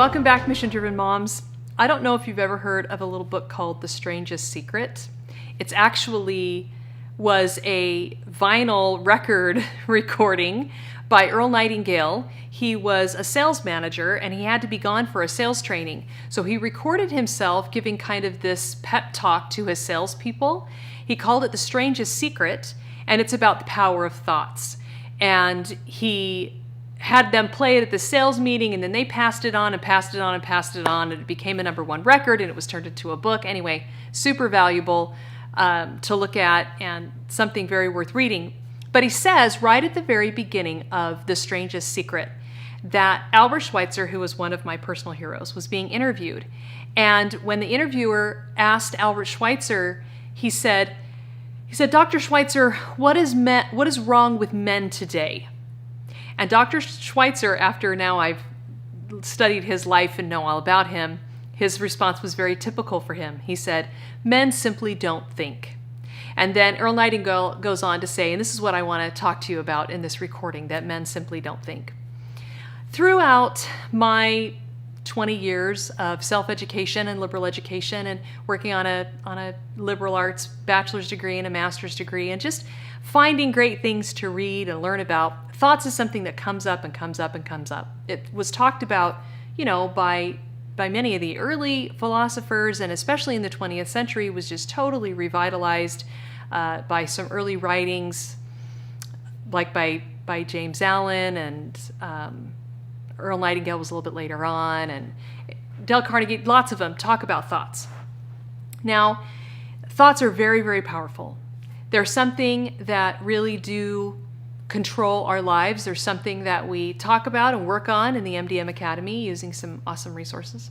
Welcome back, Mission Driven Moms. I don't know if you've ever heard of a little book called The Strangest Secret. It's actually was a vinyl record recording by Earl Nightingale. He was a sales manager and he had to be gone for a sales training. So he recorded himself giving kind of this pep talk to his salespeople. He called it The Strangest Secret, and it's about the power of thoughts. And he had them play it at the sales meeting, and then they passed it on and passed it on and passed it on, and it became a #1 record, and it was turned into a book. Anyway, super valuable to look at and something very worth reading. But he says right at the very beginning of The Strangest Secret that Albert Schweitzer, who was one of my personal heroes, was being interviewed. And when the interviewer asked Albert Schweitzer, he said, "Dr. Schweitzer, what is wrong with men today?" And Dr. Schweitzer, after now I've studied his life and know all about him, his response was very typical for him. He said, "Men simply don't think." And then Earl Nightingale goes on to say, and this is what I want to talk to you about in this recording, that men simply don't think. Throughout my 20 years of self-education and liberal education and working on a liberal arts bachelor's degree and a master's degree and just finding great things to read and learn about, thoughts is something that comes up and comes up and comes up. It was talked about, by many of the early philosophers, and especially in the 20th century was just totally revitalized by some early writings like by James Allen, and Earl Nightingale was a little bit later on, and Dale Carnegie. Lots of them talk about thoughts. Now, thoughts are very, very powerful. They're something that really do control our lives. They're something that we talk about and work on in the MDM Academy using some awesome resources.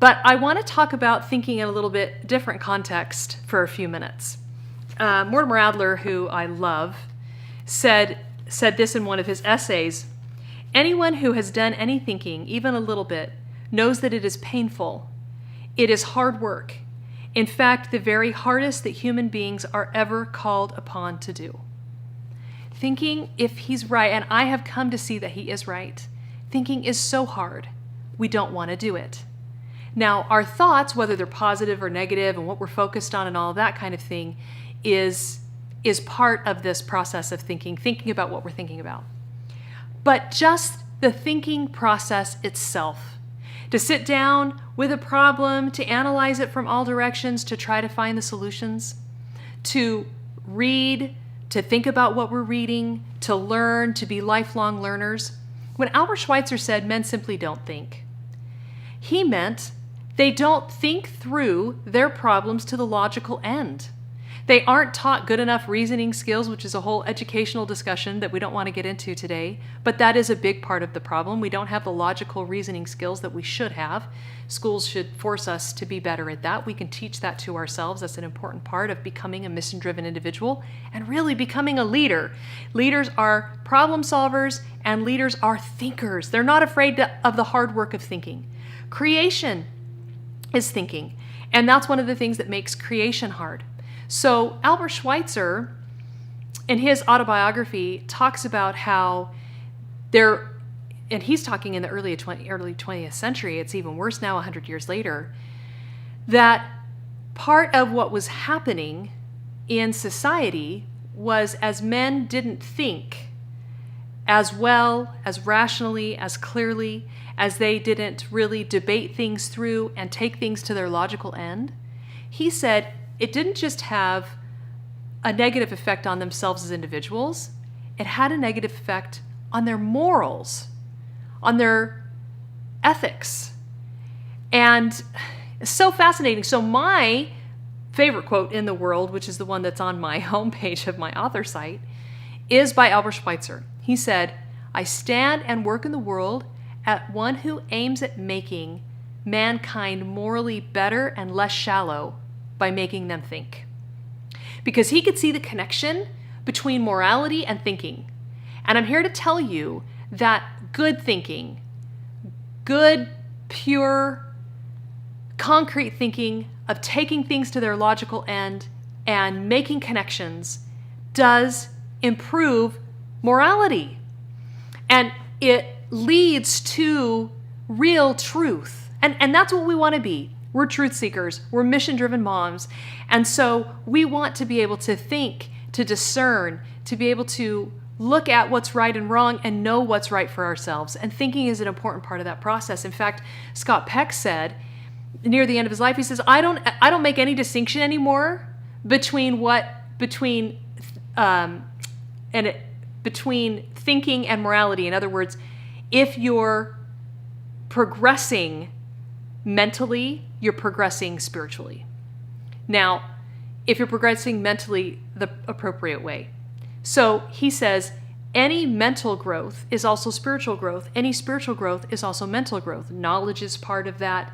But I want to talk about thinking in a little bit different context for a few minutes. Mortimer Adler, who I love, said this in one of his essays: "Anyone who has done any thinking, even a little bit, knows that it is painful. It is hard work. In fact, the very hardest that human beings are ever called upon to do." Thinking, if he's right, and I have come to see that he is right, thinking is so hard, we don't want to do it. Now, our thoughts, whether they're positive or negative and what we're focused on and all of that kind of thing, is part of this process of thinking about what we're thinking about. But just the thinking process itself, to sit down with a problem, to analyze it from all directions, to try to find the solutions, to read, to think about what we're reading, to learn, to be lifelong learners. When Albert Schweitzer said men simply don't think, he meant they don't think through their problems to the logical end. They aren't taught good enough reasoning skills, which is a whole educational discussion that we don't want to get into today, but that is a big part of the problem. We don't have the logical reasoning skills that we should have. Schools should force us to be better at that. We can teach that to ourselves. That's an important part of becoming a mission-driven individual and really becoming a leader. Leaders are problem solvers and leaders are thinkers. They're not afraid of the hard work of thinking. Creation is thinking, and that's one of the things that makes creation hard. So Albert Schweitzer, in his autobiography, talks about how and he's talking in the early 20th century, it's even worse now 100 years later, that part of what was happening in society was as men didn't think as well, as rationally, as clearly, as they didn't really debate things through and take things to their logical end, he said it didn't just have a negative effect on themselves as individuals, it had a negative effect on their morals, on their ethics. And it's so fascinating. So my favorite quote in the world, which is the one that's on my homepage of my author site, is by Albert Schweitzer. He said, "I stand and work in the world at one who aims at making mankind morally better and less shallow by making them think." Because he could see the connection between morality and thinking. And I'm here to tell you that good thinking, good, pure, concrete thinking of taking things to their logical end and making connections does improve morality. And it leads to real truth. And that's what we want to be. We're truth seekers. We're mission-driven moms. And so we want to be able to think, to discern, to be able to look at what's right and wrong and know what's right for ourselves. And thinking is an important part of that process. In fact, Scott Peck said near the end of his life, he says, I don't make any distinction anymore between thinking and morality. In other words, if you're progressing mentally, you're progressing spiritually. Now, if you're progressing mentally the appropriate way. So he says, any mental growth is also spiritual growth. Any spiritual growth is also mental growth. Knowledge is part of that.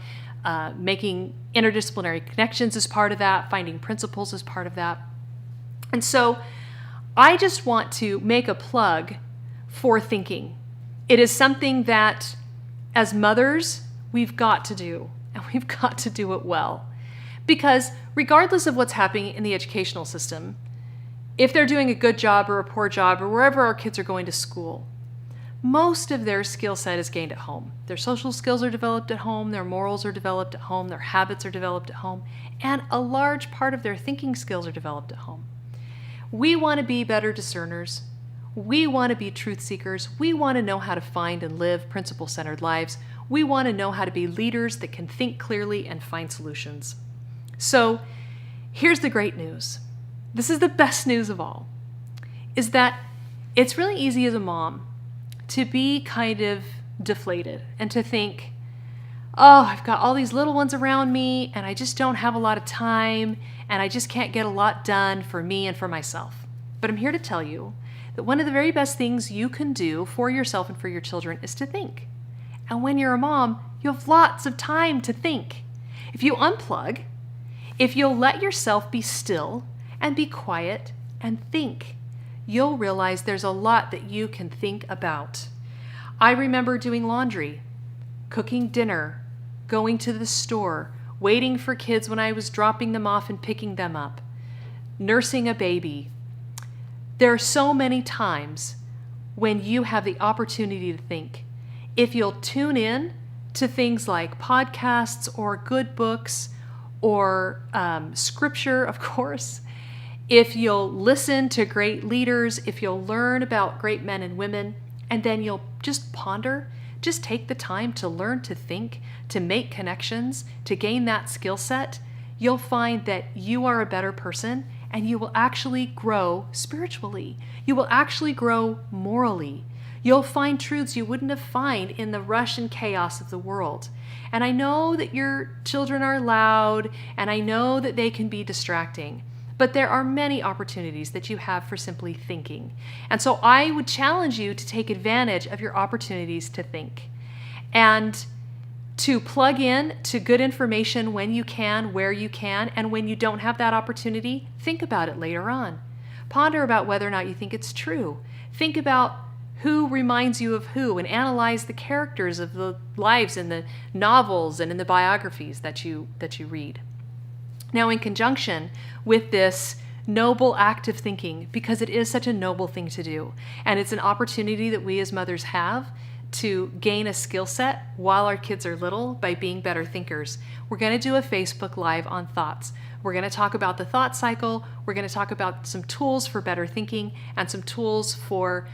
Making interdisciplinary connections is part of that. Finding principles is part of that. And so I just want to make a plug for thinking. It is something that as mothers, we've got to do, and we've got to do it well. Because regardless of what's happening in the educational system, if they're doing a good job or a poor job or wherever our kids are going to school, most of their skill set is gained at home. Their social skills are developed at home, their morals are developed at home, their habits are developed at home, and a large part of their thinking skills are developed at home. We want to be better discerners. We want to be truth seekers. We want to know how to find and live principle-centered lives. We want to know how to be leaders that can think clearly and find solutions. So here's the great news. This is the best news of all, is that it's really easy as a mom to be kind of deflated and to think, oh, I've got all these little ones around me and I just don't have a lot of time and I just can't get a lot done for me and for myself. But I'm here to tell you that one of the very best things you can do for yourself and for your children is to think. And when you're a mom, you have lots of time to think. If you unplug, if you'll let yourself be still and be quiet and think, you'll realize there's a lot that you can think about. I remember doing laundry, cooking dinner, going to the store, waiting for kids when I was dropping them off and picking them up, nursing a baby. There are so many times when you have the opportunity to think. If you'll tune in to things like podcasts or good books or scripture, of course, if you'll listen to great leaders, if you'll learn about great men and women, and then you'll just ponder, just take the time to learn to think, to make connections, to gain that skill set, you'll find that you are a better person and you will actually grow spiritually. You will actually grow morally. You'll find truths you wouldn't have found in the rush and chaos of the world. And I know that your children are loud, and I know that they can be distracting, but there are many opportunities that you have for simply thinking. And so I would challenge you to take advantage of your opportunities to think and to plug in to good information when you can, where you can, and when you don't have that opportunity, think about it later on. Ponder about whether or not you think it's true. Think about who reminds you of who, and analyze the characters of the lives in the novels and in the biographies that you read. Now, in conjunction with this noble act of thinking, because it is such a noble thing to do, and it's an opportunity that we as mothers have to gain a skill set while our kids are little by being better thinkers, we're going to do a Facebook Live on thoughts. We're going to talk about the thought cycle. We're going to talk about some tools for better thinking and some tools for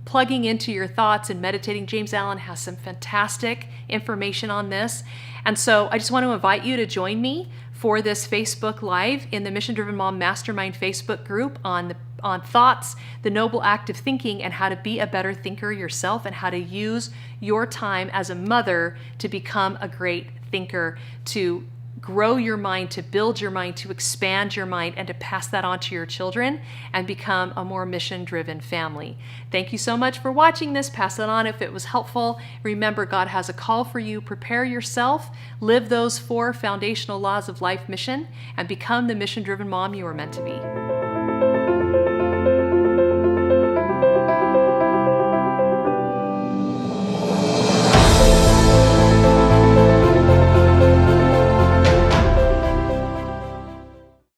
plugging into your thoughts and meditating. James Allen has some fantastic information on this. And so I just want to invite you to join me for this Facebook Live in the Mission Driven Mom Mastermind Facebook group on thoughts, the noble act of thinking, and how to be a better thinker yourself, and how to use your time as a mother to become a great thinker, to grow your mind, to build your mind, to expand your mind, and to pass that on to your children and become a more mission-driven family. Thank you so much for watching this. Pass it on if it was helpful. Remember, God has a call for you. Prepare yourself, live those 4 foundational laws of life mission, and become the mission-driven mom you are meant to be.